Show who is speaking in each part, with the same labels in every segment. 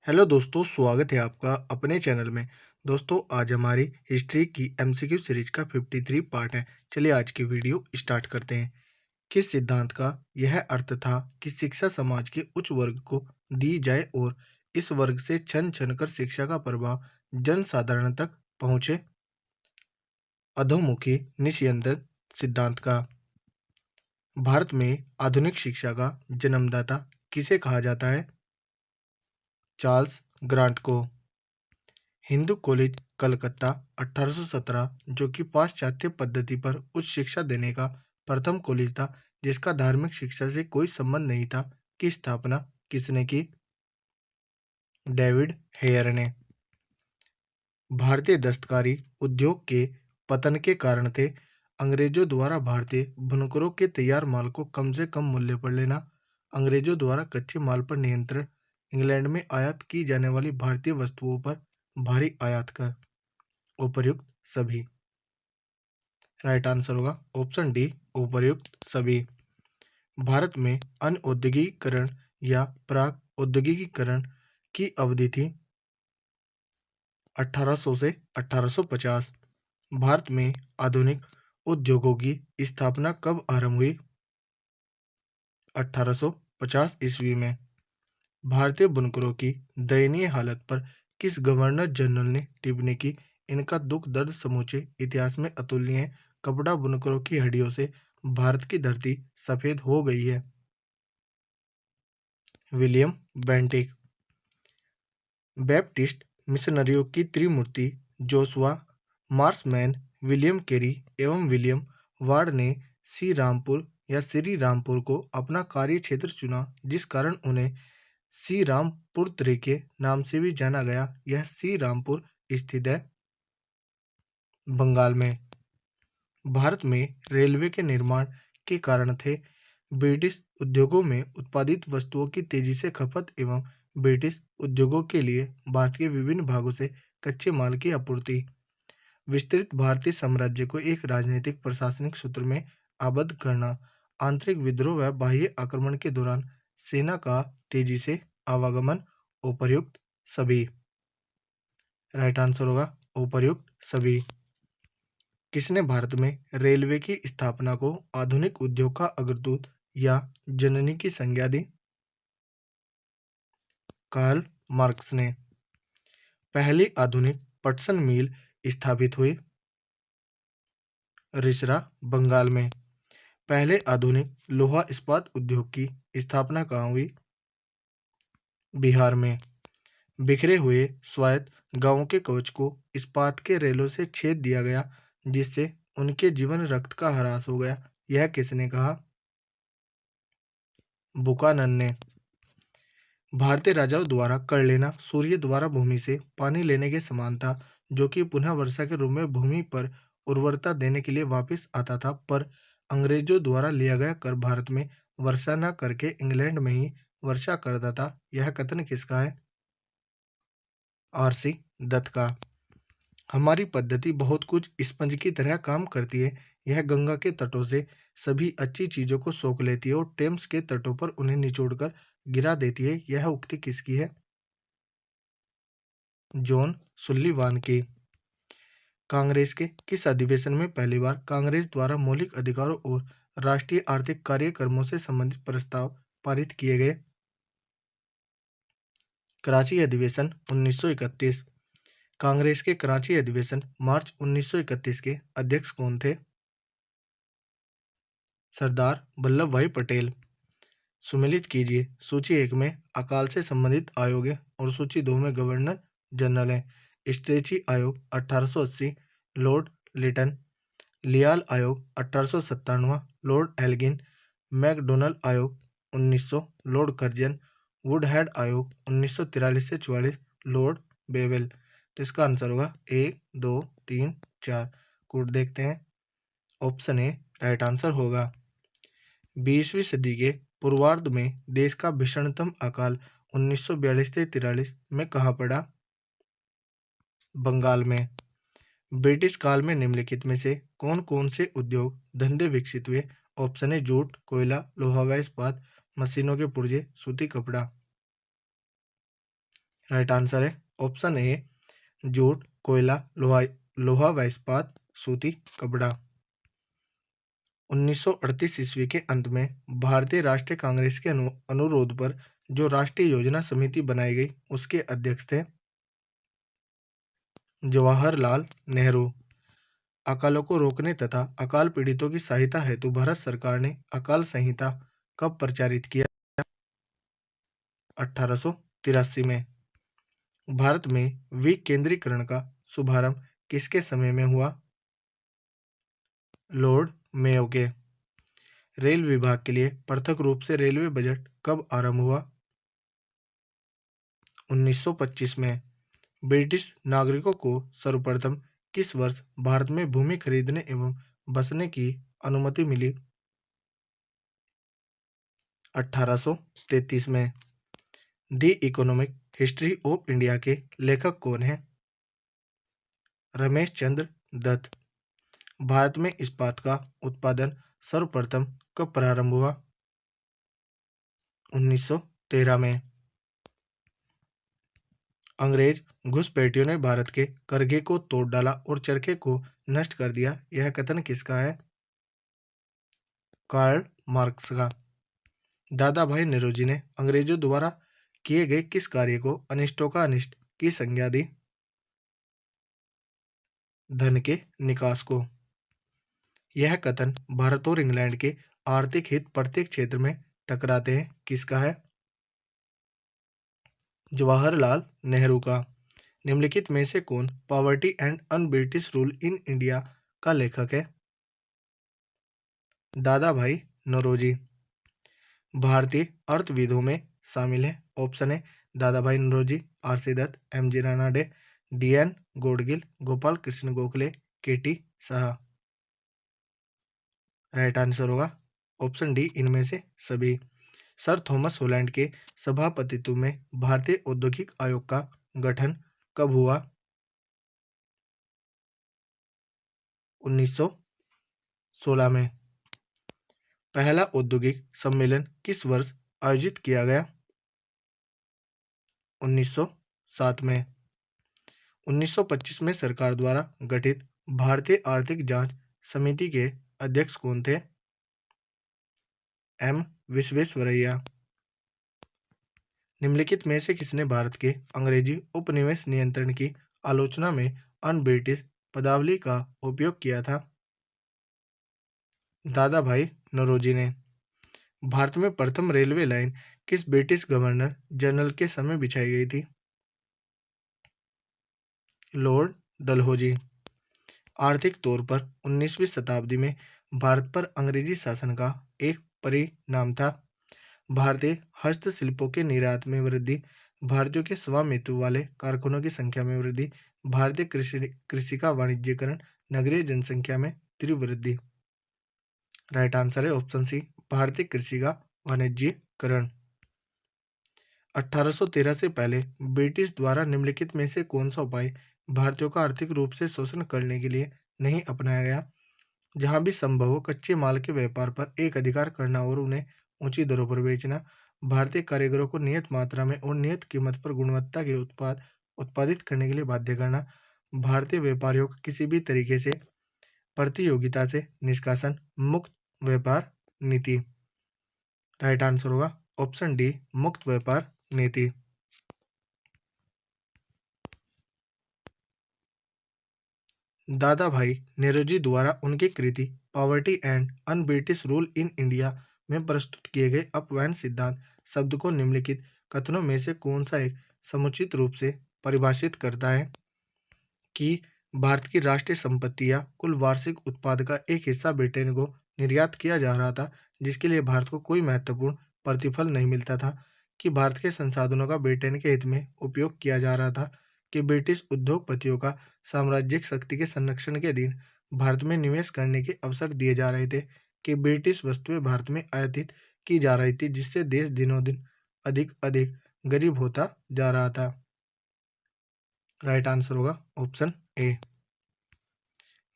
Speaker 1: Hello दोस्तों, स्वागत है आपका अपने चैनल में। दोस्तों, आज हमारी हिस्ट्री की एमसीक्यू सीरीज का 53 पार्ट है। चलिए आज की वीडियो स्टार्ट करते हैं। किस सिद्धांत का यह अर्थ था कि शिक्षा समाज के उच्च वर्ग को दी जाए और इस वर्ग से छन छन कर शिक्षा का प्रभाव जन साधारण तक पहुँचे? अधोमुखी निस्यंदन सिद्धांत का। भारत में आधुनिक शिक्षा का जन्मदाता किसे कहा जाता है? चार्ल्स ग्रांट को। हिंदू कॉलेज कलकत्ता 1817, जो कि पाश्चात्य पद्धति पर उच्च शिक्षा देने का प्रथम कॉलेज था जिसका धार्मिक शिक्षा से कोई संबंध नहीं था, की स्थापना किसने की? डेविड हेयर ने। भारतीय दस्तकारी उद्योग के पतन के कारण थे अंग्रेजों द्वारा भारतीय बुनकरों के तैयार माल को कम से कम मूल्य पर लेना, अंग्रेजों द्वारा कच्चे माल पर नियंत्रण, इंग्लैंड में आयात की जाने वाली भारतीय वस्तुओं पर भारी आयात कर। उपर्युक्त सभी। राइट आंसर होगा ऑप्शन डी, उपर्युक्त सभी। भारत में अनऔद्योगिकीकरण या प्राक औद्योगिकीकरण की अवधि थी 1800 से 1850। भारत में आधुनिक उद्योगों की स्थापना कब आरंभ हुई? 1850 ईस्वी में। भारतीय बुनकरों की दयनीय हालत पर किस गवर्नर जनरल ने टिप्पणी की? इनका दुख दर्द समूचे इतिहास में अतुलनीय है। कपड़ा बुनकरों की हड्डियों से भारत की धरती सफेद हो गई है। William Bentinck. बैप्टिस्ट मिशनरियों की त्रिमूर्ति जोशुआ मार्समैन, विलियम कैरी एवं विलियम वार्ड ने श्री रामपुर को अपना कार्य क्षेत्र चुना, जिस कारण उन्हें श्री रामपुर के नाम से भी जाना गया। यह श्री रामपुर स्थित है बंगाल में। भारत में रेलवे के निर्माण के कारण थे ब्रिटिश उद्योगों में उत्पादित वस्तुओं की तेजी से खपत एवं ब्रिटिश उद्योगों के लिए भारत के विभिन्न भागों से कच्चे माल की आपूर्ति। विस्तृत भारतीय साम्राज्य को एक राजनीतिक प्रशासनिक सूत्र में आबद्ध करना, आंतरिक विद्रोह व बाह्य आक्रमण के दौरान सेना का तेजी से आवागमन। उपर्युक्त सभी। राइट आंसर होगा उपर्युक्त सभी। किसने भारत में रेलवे की स्थापना को आधुनिक उद्योग का अग्रदूत या जननी की संज्ञा दी? कार्ल मार्क्स ने। पहली आधुनिक पटसन मिल स्थापित हुई रिसरा बंगाल में। पहले आधुनिक लोहा इस्पात उद्योग की स्थापना कहाँ हुई? बिहार में। बिखरे हुए स्वायत्त गांवों के कवच को इस्पात के रेलों से छेद दिया गया, जिससे उनके जीवन रक्त का ह्रास हो गया। यह किसने कहा? बुकानन ने। भारतीय राजाओं द्वारा कर लेना सूर्य द्वारा भूमि से पानी लेने के समान था, जो कि पुनः वर्षा के रूप में भूमि पर उर्वरता देने के लिए वापस आता था। पर अंग्रेजों द्वारा लिया गया कर भारत में वर्षा न करके इंग्लैंड में ही वर्षा करता था। यह कथन किसका है? आरसी दत्त का। हमारी पद्धति बहुत कुछ स्पंज की तरह काम करती है। यह गंगा के तटों से सभी अच्छी चीजों को सोख लेती है और टेम्स के तटों पर उन्हें निचोड़कर गिरा देती है। यह उक्ति किसकी है? जॉन सुल्लीवान की। कांग्रेस के किस अधिवेशन में पहली बार कांग्रेस द्वारा मौलिक अधिकारों और राष्ट्रीय आर्थिक कार्यक्रमों से संबंधित प्रस्ताव पारित किए गए? कराची अधिवेशन 1931। कांग्रेस के कराची अधिवेशन मार्च 1931 के अध्यक्ष कौन थे? सरदार वल्लभ भाई पटेल। सुमेलित कीजिए, सूची 1 में अकाल से संबंधित आयोग है और सूची 2 में गवर्नर जनरल है। स्ट्रेची आयोग 1880, लॉर्ड लिटन। लियाल आयोग 1897, लॉर्ड एल्गिन। मैकडोनल आयोग 1900, लॉर्ड कर्जन। वुडहेड आयोग 1943 से 44, लॉर्ड बेवेल। तो इसका आंसर होगा 1, 2, 3, 4। कोड देखते हैं। ऑप्शन ए राइट आंसर होगा। 20वीं सदी के पूर्वार्ध में देश का भीषणतम अकाल 1942 से 43 में कहाँ पड़ा? बंगाल में। ब्रिटिश काल में निम्नलिखित में से कौन कौन से उद्योग धंधे विकसित हुए? ऑप्शन ए जूट, कोयला, लोहा व इस्पात, मशीनों के पुर्जे, सूती कपड़ा। राइट आंसर है ऑप्शन ए जूट, कोयला, लोहा लोहा व इस्पात, सूती कपड़ा। 1938 ईस्वी के अंत में भारतीय राष्ट्रीय कांग्रेस के अनुरोध पर जो राष्ट्रीय योजना समिति बनाई गई उसके अध्यक्ष थे जवाहरलाल नेहरू। अकालों को रोकने तथा अकाल पीड़ितों की सहायता हेतु भारत सरकार ने अकाल संहिता कब प्रचारित किया? 1883 में। भारत में विकेंद्रीकरण का शुभारंभ किसके समय में हुआ? लॉर्ड मेयो के। रेल विभाग के लिए पृथक रूप से रेलवे बजट कब आरंभ हुआ? 1925 में। ब्रिटिश नागरिकों को सर्वप्रथम किस वर्ष भारत में भूमि खरीदने एवं बसने की अनुमति मिली? 1833 में। The economic history of India के लेखक कौन हैं? रमेश चंद्र दत्त। भारत में इस्पात का उत्पादन सर्वप्रथम कब प्रारंभ हुआ? 1913 में। अंग्रेज घुसपैठियों ने भारत के करघे को तोड़ डाला और चरखे को नष्ट कर दिया, यह कथन किसका है? कार्ल मार्क्स का। दादा भाई नौरोजी ने अंग्रेजों द्वारा किए गए किस कार्य को अनिष्टों का अनिष्ट की संज्ञा दी? धन के निकास को। यह कथन भारत और इंग्लैंड के आर्थिक हित प्रत्येक क्षेत्र में टकराते हैं किसका है? जवाहरलाल नेहरू का। निम्नलिखित में से कौन poverty and un British rule in India का लेखक है? दादा भाई नौरोजी। भारतीय अर्थविदों में शामिल है। ऑप्शन है Dadabhai Naoroji, R C. Dutt, M G. Ranade, D N. Gadgil, Gopal Krishna Gokhale, K T. Shah. Right answer होगा ऑप्शन डी, इनमें से सभी। सर थॉमस हॉलैंड के सभापतित्व में भारतीय औद्योगिक आयोग का गठन कब हुआ? 1916 में। पहला औद्योगिक सम्मेलन किस वर्ष आयोजित किया गया? 1907 में। 1925 में सरकार द्वारा गठित भारतीय आर्थिक जांच समिति के अध्यक्ष कौन थे? एम विश्वेश्वरैया। निम्नलिखित में से किसने भारत के अंग्रेजी उपनिवेश नियंत्रण की आलोचना में अन ब्रिटिश पदावली का उपयोग किया था? दादा भाई नौरोजी ने। भारत में प्रथम रेलवे लाइन किस ब्रिटिश गवर्नर जनरल के समय बिछाई गई थी? लॉर्ड डलहौजी। आर्थिक तौर पर 19वीं शताब्दी में भारत पर अंग्रेजी शासन का एक परिणाम था। भारतीय हस्तशिल्पों के निर्यात में वृद्धि, भारतीयों के स्वामित्व वाले कारखानों की संख्या में वृद्धि, भारतीय कृषि का वाणिज्यीकरण, नगरीय जनसंख्या में तीव्र वृद्धि। राइट आंसर है ऑप्शन सी, भारतीय कृषि का वाणिज्यीकरण। 1813 से पहले ब्रिटिश द्वारा निम्नलिखित में से कौन सा उपाय भारतीयों का आर्थिक रूप से शोषण करने के लिए नहीं अपनाया गया? जहां भी संभव हो कच्चे माल के व्यापार पर एक अधिकार करना और उन्हें ऊंची दरों पर बेचना, भारतीय कारीगरों को नियत मात्रा में और नियत कीमत पर गुणवत्ता के उत्पाद उत्पादित करने के लिए बाध्य करना, भारतीय व्यापारियों को किसी भी तरीके से प्रतियोगिता से निष्कासन, मुक्त व्यापार नीति। राइट आंसर होगा ऑप्शन डी, मुक्त व्यापार नीति। दादा भाई नेरोजी द्वारा उनकी कृति poverty and un British rule in India में प्रस्तुत किए गए अपवयन सिद्धांत शब्द को निम्नलिखित कथनों में से कौन सा एक समुचित रूप से परिभाषित करता है? कि भारत की राष्ट्रीय संपत्ति या कुल वार्षिक उत्पाद का एक हिस्सा ब्रिटेन को निर्यात किया जा रहा था, जिसके लिए भारत को कोई महत्वपूर्ण प्रतिफल नहीं मिलता था। कि भारत के संसाधनों का ब्रिटेन के हित में उपयोग किया जा रहा था। कि ब्रिटिश उद्योगपतियों का साम्राज्यिक शक्ति के संरक्षण के अधीन भारत में निवेश करने के अवसर दिए जा रहे थे। कि ब्रिटिश वस्तुएं भारत में आयातित की जा रही थी, जिससे देश दिनों दिन अधिक अधिक गरीब होता जा रहा था। राइट आंसर होगा ऑप्शन ए।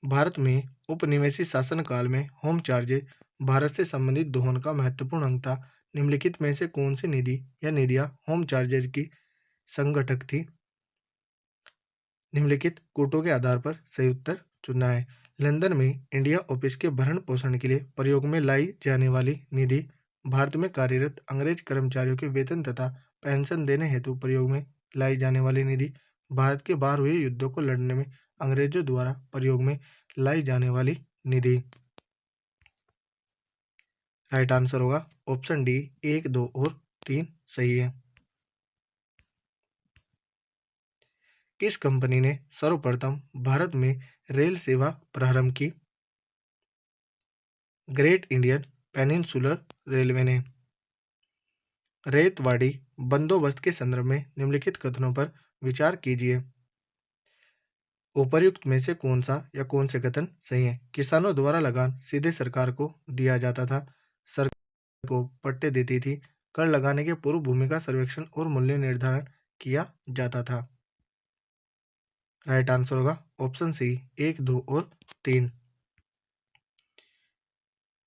Speaker 1: भारत में उपनिवेशी शासन काल में होम चार्जेज भारत से संबंधित दोहन का महत्वपूर्ण अंग था। निम्नलिखित में से कौन सी निधि या निधियां होम चार्जेज की संगठक थी? निम्नलिखित कूटों के आधार पर सही उत्तर चुनना है। लंदन में इंडिया ऑफिस के भरण पोषण के लिए प्रयोग में लाई जाने वाली निधि भारत में कार्यरत अंग्रेज कर्मचारियों के वेतन तथा पेंशन देने हेतु प्रयोग में लाई जाने वाली निधि भारत के बाहर हुए युद्धों को लड़ने में अंग्रेजों द्वारा प्रयोग में लाई जाने वाली निधि। राइट आंसर होगा ऑप्शन डी 1, 2 और 3 सही है। किस कंपनी ने सर्वप्रथम भारत में रेल सेवा प्रारंभ की? ग्रेट इंडियन पेनिनसुलर रेलवे ने। रेतवाड़ी बंदोबस्त के संदर्भ में निम्नलिखित कथनों पर विचार कीजिए। उपर्युक्त में से कौन सा या कौन से कथन सही है? किसानों द्वारा लगान सीधे सरकार को दिया जाता था, सरकार को पट्टे देती थी, कर लगाने के पूर्व भूमि का सर्वेक्षण और मूल्य निर्धारण किया जाता था। राइट आंसर होगा ऑप्शन सी 1, 2 और 3।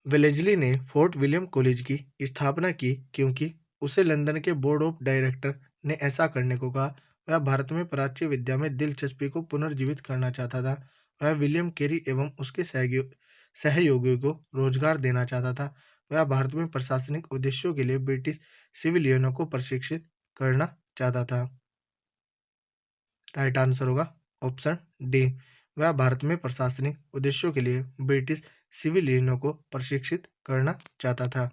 Speaker 1: वेलेज़ली ने फोर्ट विलियम कॉलेज की स्थापना की क्योंकि उसे लंदन के बोर्ड ऑफ डायरेक्टर ने ऐसा करने को कहा। वह भारत में प्राच्य विद्या में दिलचस्पी को पुनर्जीवित करना चाहता था। वह विलियम केरी एवं उसके सहयोगियों को रोजगार देना चाहता था। वह भारत में प्रशासनिक उद्देश्यों के लिए ब्रिटिश सिविलियनों को प्रशिक्षित करना चाहता था। राइट आंसर होगा ऑप्शन डी। वह भारत में प्रशासनिक उद्देश्यों के लिए ब्रिटिश सिविलियनों को प्रशिक्षित करना चाहता था।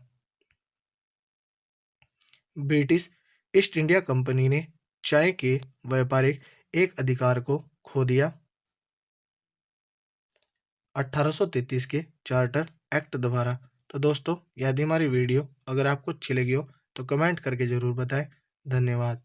Speaker 1: ब्रिटिश ईस्ट इंडिया कंपनी ने चाय के व्यापारिक एक अधिकार को खो दिया। 1833 के चार्टर एक्ट द्वारा। तो दोस्तों, यदि हमारी वीडियो अगर आपको अच्छी लगी हो तो कमेंट करके ज़रूर बताएं। धन्यवाद।